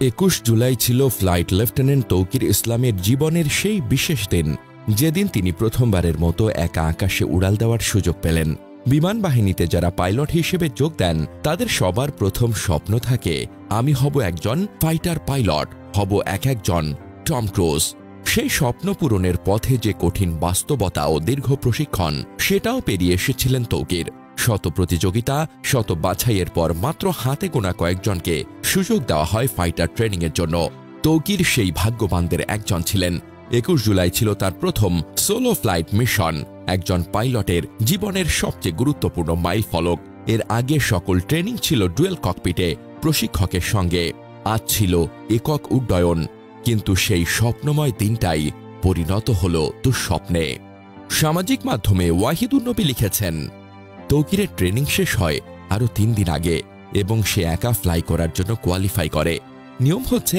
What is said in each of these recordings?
21 জুলাই ছিল flight lieutenant Tauqir ইসলামের জীবনের সেই বিশেষ দিন, যেদিন তিনি প্রথমবারের মতো একা আকাশে উড়াল দেওয়ার সুযোগ পেলেন। বিমান বাহিনীতে যারা পাইলট হিসেবে যোগ দেন তাদের সবার প্রথম স্বপ্ন থাকে, আমি হব একজন ফাইটার পাইলট, হব একজন টম ক্রুজ। সেই স্বপ্ন পূরণের পথে যে কঠিন বাস্তবতা ও দীর্ঘ প্রশিক্ষণ, সেটাও পেরিয়ে এসেছিলেন তৌকির। শত প্রতিযোগিতা, শত বাছাইয়ের পর মাত্র হাতে গোনা কয়েকজনকে সুযোগ দেওয়া হয় ফাইটার ট্রেনিংয়ের জন্য। তৌকির সেই ভাগ্যবানদের একজন ছিলেন। 21 জুলাই ছিল তার প্রথম সোলো ফ্লাইট মিশন, একজন পাইলটের জীবনের সবচেয়ে গুরুত্বপূর্ণ মাইলফলক। এর আগে সকল ট্রেনিং ছিল ডুয়েল ককপিটে প্রশিক্ষকের সঙ্গে, আজ ছিল একক উড্ডয়ন। কিন্তু সেই স্বপ্নময় দিনটাই পরিণত হল দুঃস্বপ্নে। সামাজিক মাধ্যমে ওয়াহিদুন নবী লিখেছেন, তৌকিরের ট্রেনিং শেষ হয় আরও 3 দিন আগে এবং সে একা ফ্লাই করার জন্য কোয়ালিফাই করে। নিয়ম হচ্ছে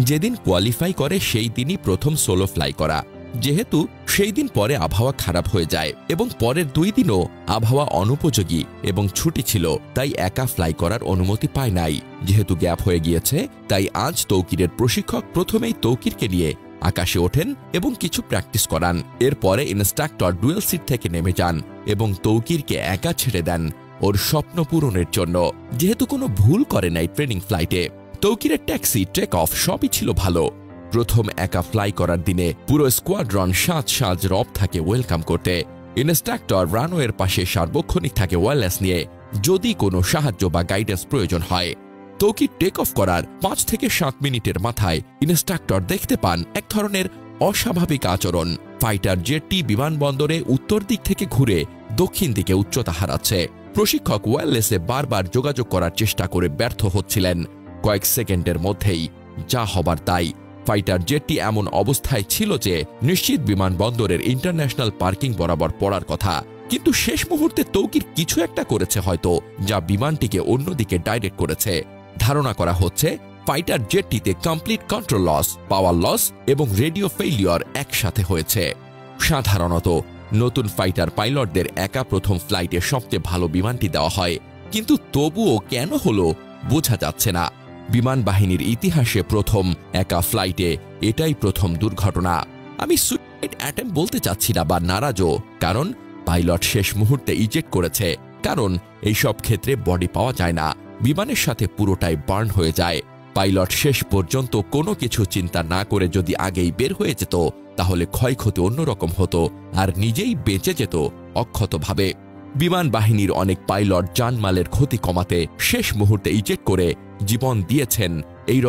যেদিন কোয়ালিফাই করে সেই দিনই প্রথম সোলো ফ্লাই করা। যেহেতু সেই দিন পরে আবহাওয়া খারাপ হয়ে যায় এবং পরের 2 দিনও আবহাওয়া অনুপযোগী এবং ছুটি ছিল, তাই একা ফ্লাই করার অনুমতি পায় নাই। যেহেতু গ্যাপ হয়ে গিয়েছে, তাই আজ তৌকিরের প্রশিক্ষক প্রথমেই তৌকিরকে নিয়ে আকাশে ওঠেন এবং কিছু প্র্যাকটিস করান। এরপরে ইনস্ট্রাক্টর ডুয়েল সিট থেকে নেমে যান এবং তৌকিরকে একা ছেড়ে দেন ওর স্বপ্ন পূরণের জন্য। যেহেতু কোনো ভুল করে নাই ট্রেনিং ফ্লাইটে, তৌকিরের ট্যাক্সি, টেক অফ সবই ছিল ভালো। প্রথম একা ফ্লাই করার দিনে পুরো স্কোয়াড্রন সাজ রব থাকে ওয়েলকাম করতে। ইনস্ট্রাক্টর রানওয়ের পাশে সার্বক্ষণিক থাকে ওয়্যারলেস নিয়ে, যদি কোনো সাহায্য বা গাইডেন্স প্রয়োজন হয়। তৌকির টেক অফ করার 5 থেকে 7 মিনিটের মাথায় ইনস্ট্রাক্টর দেখতে পান এক ধরনের অস্বাভাবিক আচরণ। ফাইটার জেটটি বিমানবন্দরে উত্তর দিক থেকে ঘুরে দক্ষিণ দিকে উচ্চতা হারাচ্ছে। প্রশিক্ষক ওয়্যারলেসে বারবার যোগাযোগ করার চেষ্টা করে ব্যর্থ হচ্ছিলেন। কয়েক সেকেন্ডের মধ্যেই যা হবার তাই। ফাইটার জেটটি এমন অবস্থায় ছিল যে নিশ্চিত বিমানবন্দরের ইন্টারন্যাশনাল পার্কিং বরাবর পড়ার কথা, কিন্তু শেষ মুহূর্তে তৌকির কিছু একটা করেছে হয়তো, যা বিমানটিকে অন্যদিকে ডাইরেক্ট করেছে। ধারণা করা হচ্ছে ফাইটার জেটটিতে complete control loss, power loss এবং রেডিও ফেইলিয়র একসাথে হয়েছে। সাধারণত নতুন ফাইটার পাইলটদের একা প্রথম ফ্লাইটে সবচেয়ে ভালো বিমানটি দেওয়া হয়, কিন্তু তবুও কেন হলো বোঝা যাচ্ছে না। বিমান বাহিনীর ইতিহাসে প্রথম একা ফ্লাইটে এটাই প্রথম দুর্ঘটনা। আমি সুইসাইড অ্যাটেম্প বলতে চাচ্ছি না বা নারাজও, কারণ পাইলট শেষ মুহূর্তে ইজেক্ট করেছে, কারণ এইসব ক্ষেত্রে বডি পাওয়া যায় না, বিমানের সাথে পুরোটাই বার্ন হয়ে যায়। পাইলট শেষ পর্যন্ত কোনো কিছু চিন্তা না করে যদি আগেই বের হয়ে যেত, তাহলে ক্ষয়ক্ষতি অন্যরকম হতো আর নিজেই বেঁচে যেত অক্ষতভাবে। বিমান বাহিনীর অনেক পাইলট জানমালের ক্ষতি কমাতে শেষ মুহূর্তে ইজেক্ট করে জীবন দিয়েছেন